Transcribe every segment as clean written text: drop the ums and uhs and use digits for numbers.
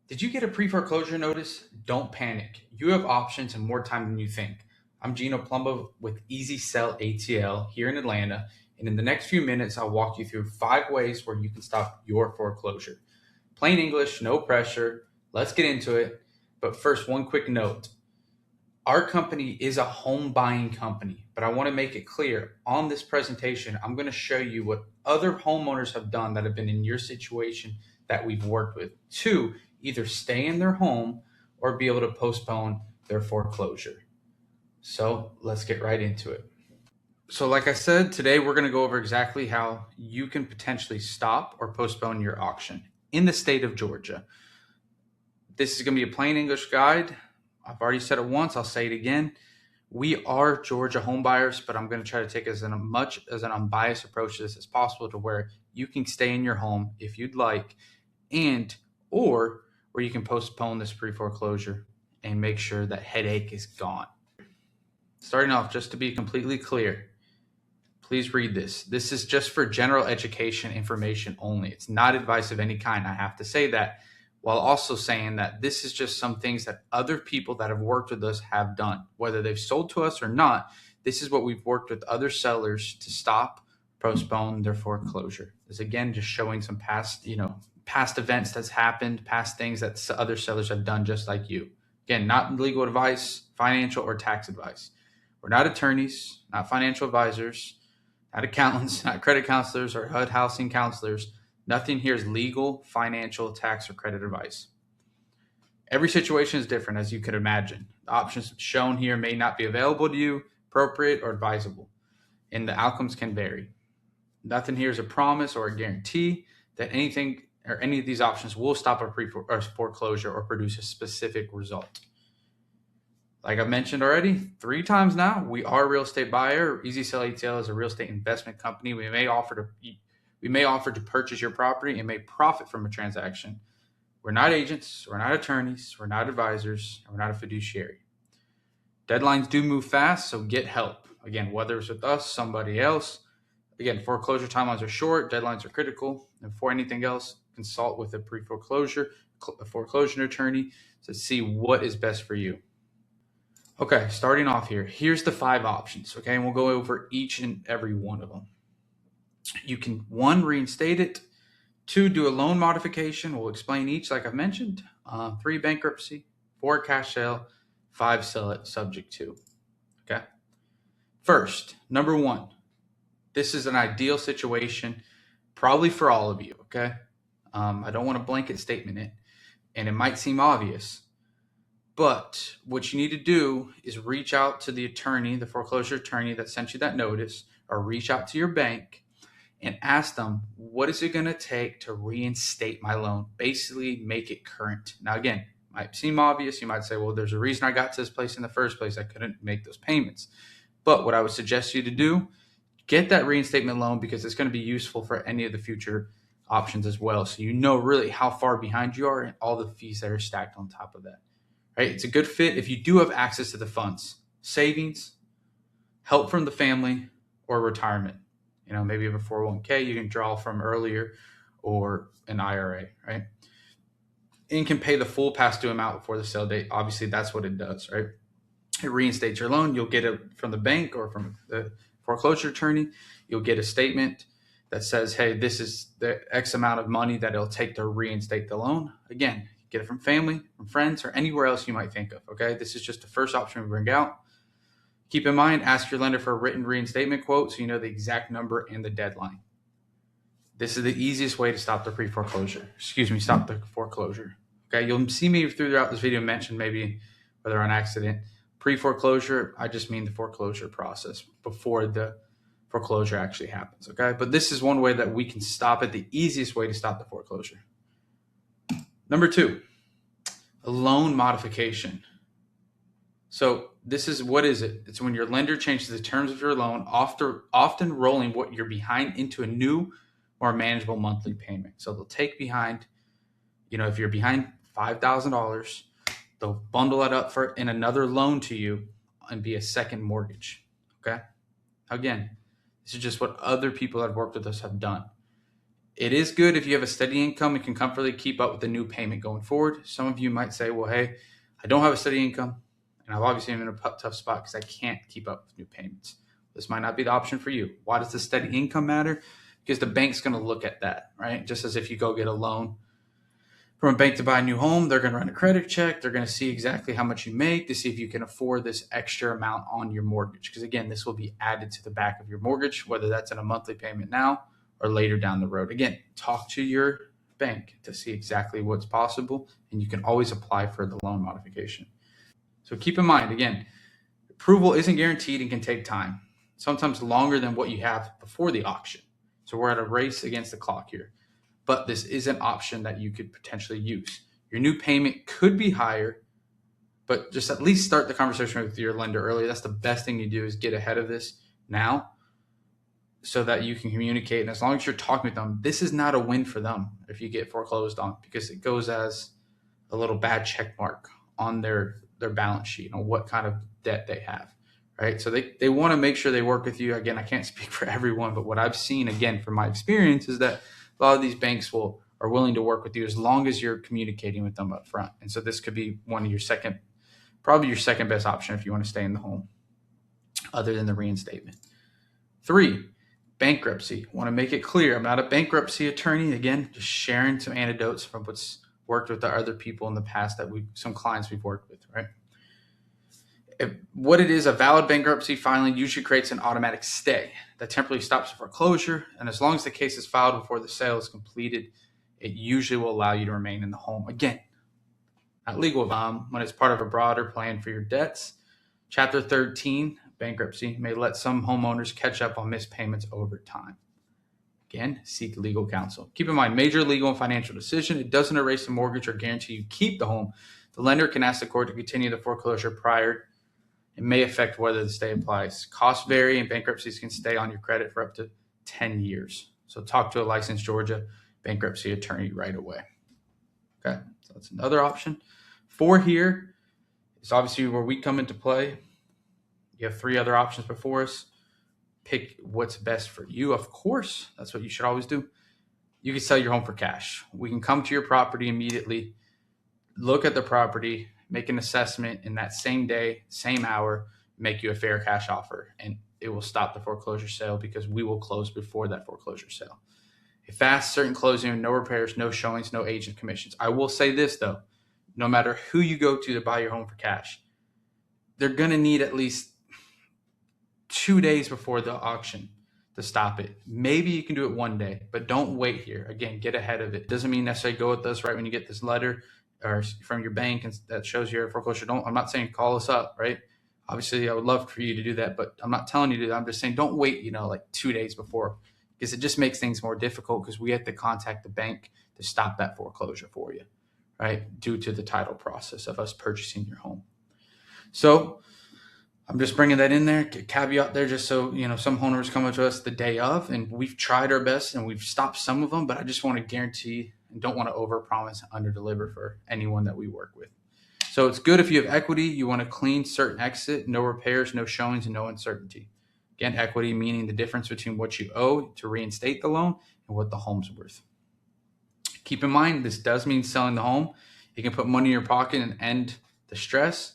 Did you get a pre-foreclosure notice? Don't panic. You have options and more time than you think. I'm Gino Plumbo with Sell ATL here in Atlanta, and in the next few minutes, I'll walk you through 5 ways where you can stop your foreclosure. Plain English, no pressure. Let's get into it. But first, one quick note. Our company is a home buying company, but I want to make it clear on this presentation, I'm going to show you what other homeowners have done that have been in your situation that we've worked with to either stay in their home or be able to postpone their foreclosure. So let's get right into it. So like I said, today we're going to go over exactly how you can potentially stop or postpone your auction in the state of Georgia. This is going to be a plain English guide. I've already said it once, I'll say it again. We are Georgia home buyers, but I'm going to try to take as much as an unbiased approach to this as possible, to where you can stay in your home if you'd like, or where you can postpone this pre-foreclosure and make sure that headache is gone. Starting off, just to be completely clear, please read this. This is just for general education information only. It's not advice of any kind. I have to say that, while also saying that this is just some things that other people that have worked with us have done. Whether they've sold to us or not, this is what we've worked with other sellers to stop, postpone their foreclosure. This again just showing some past events that's happened, past things that other sellers have done just like you. Again, not legal advice, financial or tax advice. We're not attorneys, not financial advisors, not accountants, not credit counselors or HUD housing counselors. Nothing here is legal, financial, tax, or credit advice. Every situation is different, as you could imagine. The options shown here may not be available to you, appropriate, or advisable, and the outcomes can vary. Nothing here is a promise or a guarantee that anything or any of these options will stop a foreclosure or produce a specific result. Like I've mentioned already 3 times now, we are a real estate buyer. Sell ATL is a real estate investment company. We may offer to purchase your property and may profit from a transaction. We're not agents, we're not attorneys, we're not advisors, and we're not a fiduciary. Deadlines do move fast, so get help. Again, whether it's with us, somebody else. Again, foreclosure timelines are short, deadlines are critical. And for anything else, consult with a foreclosure attorney to see what is best for you. Okay, starting off here, here's the 5 options, okay? And we'll go over each and every one of them. You can 1, reinstate it. 2, do a loan modification. We'll explain each, like I've mentioned. 3, bankruptcy. 4, cash sale. 5, sell it subject to. Okay. First, number 1. This is an ideal situation, probably for all of you. Okay. I don't want a blanket statement in, and it might seem obvious, but what you need to do is reach out to the attorney, the foreclosure attorney that sent you that notice, or reach out to your bank and ask them, what is it going to take to reinstate my loan? Basically, make it current. Now, again, it might seem obvious. You might say, well, there's a reason I got to this place in the first place. I couldn't make those payments. But what I would suggest you to do, get that reinstatement loan, because it's going to be useful for any of the future options as well. So you know really how far behind you are and all the fees that are stacked on top of that. Right? It's a good fit if you do have access to the funds, savings, help from the family, or retirement. Maybe you have a 401k you can draw from earlier, or an IRA, right? And can pay the full past due amount before the sale date. Obviously, that's what it does, right? It reinstates your loan. You'll get it from the bank or from the foreclosure attorney. You'll get a statement that says, hey, this is the X amount of money that it'll take to reinstate the loan. Again, get it from family, from friends, or anywhere else you might think of, okay? This is just the first option we bring out. Keep in mind, ask your lender for a written reinstatement quote so you know the exact number and the deadline. This is the easiest way to stop the stop the foreclosure. Okay, you'll see me throughout this video mention, maybe whether on accident, pre-foreclosure. I just mean the foreclosure process before the foreclosure actually happens, okay? But this is one way that we can stop it, the easiest way to stop the foreclosure. Number 2, a loan modification. So what is it? It's when your lender changes the terms of your loan, often rolling what you're behind into a new or manageable monthly payment. So they'll take behind, if you're behind $5,000, they'll bundle it up in another loan to you and be a second mortgage. Okay. Again, this is just what other people that have worked with us have done. It is good if you have a steady income and can comfortably keep up with the new payment going forward. Some of you might say, well, hey, I don't have a steady income, and I've obviously been in a tough spot because I can't keep up with new payments. This might not be the option for you. Why does the steady income matter? Because the bank's going to look at that, right? Just as if you go get a loan from a bank to buy a new home, they're going to run a credit check. They're going to see exactly how much you make to see if you can afford this extra amount on your mortgage. Because again, this will be added to the back of your mortgage, whether that's in a monthly payment now or later down the road. Again, talk to your bank to see exactly what's possible, and you can always apply for the loan modification. So keep in mind, again, approval isn't guaranteed and can take time, sometimes longer than what you have before the auction. So we're at a race against the clock here. But this is an option that you could potentially use. Your new payment could be higher, but just at least start the conversation with your lender early. That's the best thing you do, is get ahead of this now so that you can communicate. And as long as you're talking with them, this is not a win for them if you get foreclosed on, because it goes as a little bad check mark on their balance sheet on what kind of debt they have, right? So they want to make sure they work with you. Again, I can't speak for everyone, but what I've seen, again, from my experience, is that a lot of these banks are willing to work with you as long as you're communicating with them up front. And so this could be probably your second best option if you want to stay in the home, other than the reinstatement. 3, bankruptcy. Want to make it clear, I'm not a bankruptcy attorney. Again, just sharing some anecdotes from what's worked with the other people in the past that some clients we've worked with, right? What it is, a valid bankruptcy filing usually creates an automatic stay that temporarily stops the foreclosure. And as long as the case is filed before the sale is completed, it usually will allow you to remain in the home. Again, not legal when it's part of a broader plan for your debts. Chapter 13, bankruptcy, may let some homeowners catch up on missed payments over time. Again, seek legal counsel. Keep in mind, major legal and financial decision, it doesn't erase the mortgage or guarantee you keep the home. The lender can ask the court to continue the foreclosure prior. It may affect whether the stay applies. Costs vary, and bankruptcies can stay on your credit for up to 10 years. So talk to a licensed Georgia bankruptcy attorney right away. Okay, so that's another option. 4 here is obviously where we come into play. You have 3 other options before us. Pick what's best for you, of course. That's what you should always do. You can sell your home for cash. We can come to your property immediately, look at the property, make an assessment in that same day, same hour, make you a fair cash offer, and it will stop the foreclosure sale because we will close before that foreclosure sale. A fast, certain closing, no repairs, no showings, no agent commissions. I will say this, though. No matter who you go to buy your home for cash, they're going to need at least 2 days before the auction to stop it. Maybe you can do it 1 day, but don't wait here. Again, get ahead of it. Doesn't mean necessarily go with us right when you get this letter or from your bank and that shows you're a foreclosure. I'm not saying call us up, right? Obviously, I would love for you to do that, but I'm not telling you to do that. I'm just saying don't wait, like 2 days before, because it just makes things more difficult because we have to contact the bank to stop that foreclosure for you, right? Due to the title process of us purchasing your home. So I'm just bringing that in there, caveat there, just so, some homeowners come to us the day of, and we've tried our best and we've stopped some of them, but I just want to guarantee and don't want to overpromise and underdeliver for anyone that we work with. So it's good if you have equity, you want a clean, certain exit, no repairs, no showings, and no uncertainty. Again, equity meaning the difference between what you owe to reinstate the loan and what the home's worth. Keep in mind, this does mean selling the home. You can put money in your pocket and end the stress.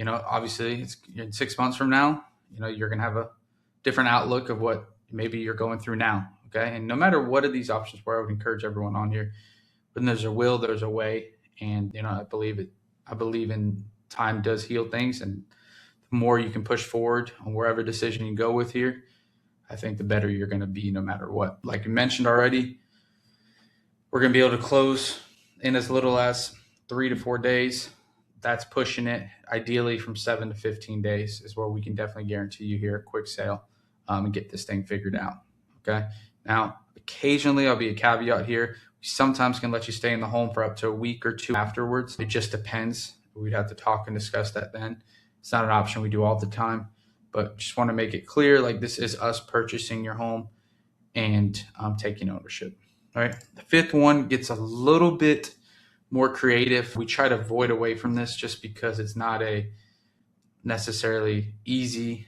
Obviously, it's in 6 months from now, you're going to have a different outlook of what maybe you're going through now. Okay. And no matter what of these options were, I would encourage everyone on here. When there's a will, there's a way. And, I believe in time does heal things. And the more you can push forward on wherever decision you go with here, I think the better you're going to be no matter what. Like you mentioned already, we're going to be able to close in as little as 3 to 4 days. That's pushing it. Ideally from 7 to 15 days is where we can definitely guarantee you here a quick sale and get this thing figured out. Okay. Now, occasionally I'll be a caveat here. We sometimes can let you stay in the home for up to a week or 2 afterwards. It just depends. We'd have to talk and discuss that then. It's not an option we do all the time, but just want to make it clear, like this is us purchasing your home and taking ownership. All right. The 5th one gets a little bit more creative. We try to avoid away from this just because it's not a necessarily easy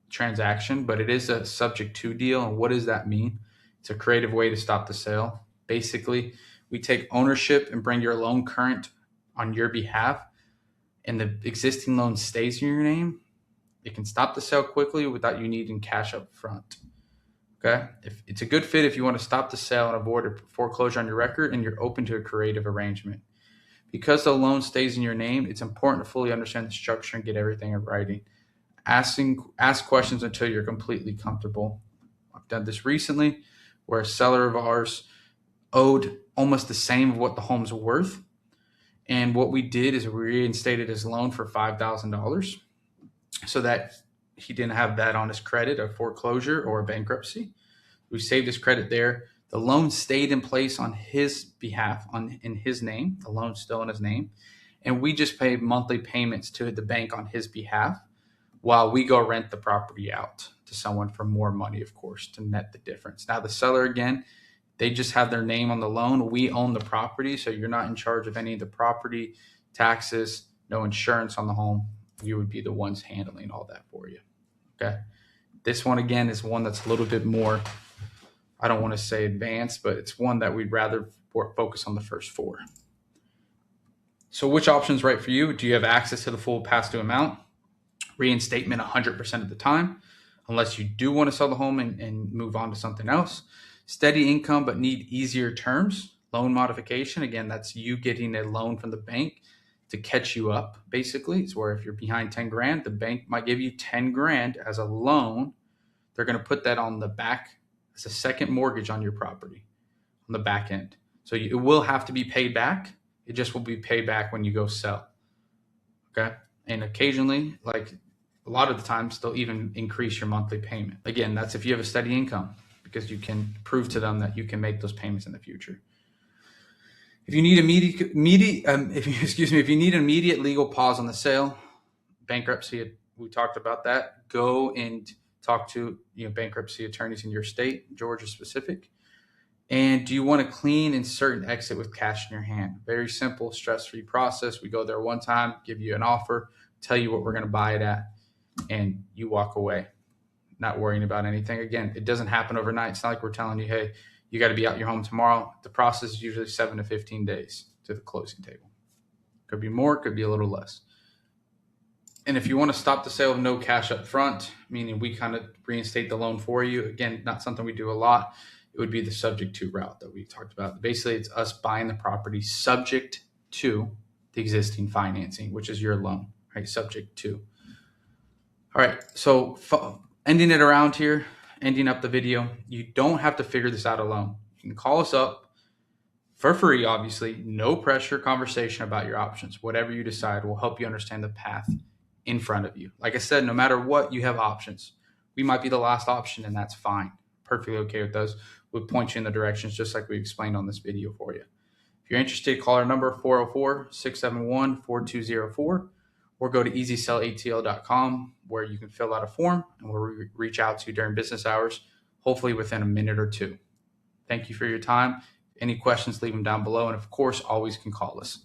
transaction, but it is a subject to deal. And what does that mean? It's a creative way to stop the sale. Basically, we take ownership and bring your loan current on your behalf, and the existing loan stays in your name. It can stop the sale quickly without you needing cash up front. Okay? If it's a good fit if you want to stop the sale and avoid a foreclosure on your record and you're open to a creative arrangement. Because the loan stays in your name, it's important to fully understand the structure and get everything in writing. Ask questions until you're completely comfortable. I've done this recently where a seller of ours owed almost the same of what the home's worth. And what we did is we reinstated his loan for $5,000 so that he didn't have that on his credit, a foreclosure or a bankruptcy. We saved his credit there. The loan stayed in place on his behalf, in his name. The loan's still in his name. And we just pay monthly payments to the bank on his behalf while we go rent the property out to someone for more money, of course, to net the difference. Now, the seller, again, they just have their name on the loan. We own the property, so you're not in charge of any of the property, taxes, no insurance on the home. We would be the ones handling all that for you. Okay. This one, again, is one that's a little bit more, I don't want to say advanced, but it's one that we'd rather focus on the first four. So which option is right for you? Do you have access to the full past due amount? Reinstatement 100% of the time, unless you do want to sell the home and move on to something else. Steady income, but need easier terms. Loan modification, again, that's you getting a loan from the bank to catch you up. Basically, it's where if you're behind 10 grand, the bank might give you 10 grand as a loan. They're going to put that on the back as a second mortgage on your property on the back end. So it will have to be paid back. It just will be paid back when you go sell. Okay. And occasionally, like a lot of the times, they'll even increase your monthly payment. Again, that's if you have a steady income, because you can prove to them that you can make those payments in the future. If you need if you need an immediate legal pause on the sale, bankruptcy, we talked about that. Go and talk to bankruptcy attorneys in your state, Georgia specific. And do you want to clean, insert, and exit with cash in your hand? Very simple, stress-free process. We go there one time, give you an offer, tell you what we're going to buy it at, and you walk away, not worrying about anything. Again, it doesn't happen overnight. It's not like we're telling you, hey, you got to be out your home tomorrow. The process is usually 7 to 15 days to the closing table. Could be more, could be a little less. And if you want to stop the sale of no cash up front, meaning we kind of reinstate the loan for you, again, not something we do a lot, it would be the subject to route that we talked about. Basically, it's us buying the property subject to the existing financing, which is your loan, right? Subject to. All right, so ending it around here, ending up the video, you don't have to figure this out alone. You can call us up for free, obviously, no pressure conversation about your options. Whatever you decide will help you understand the path in front of you. Like I said, no matter what, you have options. We might be the last option, and that's fine. Perfectly okay with those. We'll point you in the directions just like we explained on this video for you. If you're interested, call our number 404-671-4204 or go to easysellatl.com where you can fill out a form and we'll reach out to you during business hours, hopefully within a minute or two. Thank you for your time. Any questions, leave them down below. And of course, always can call us.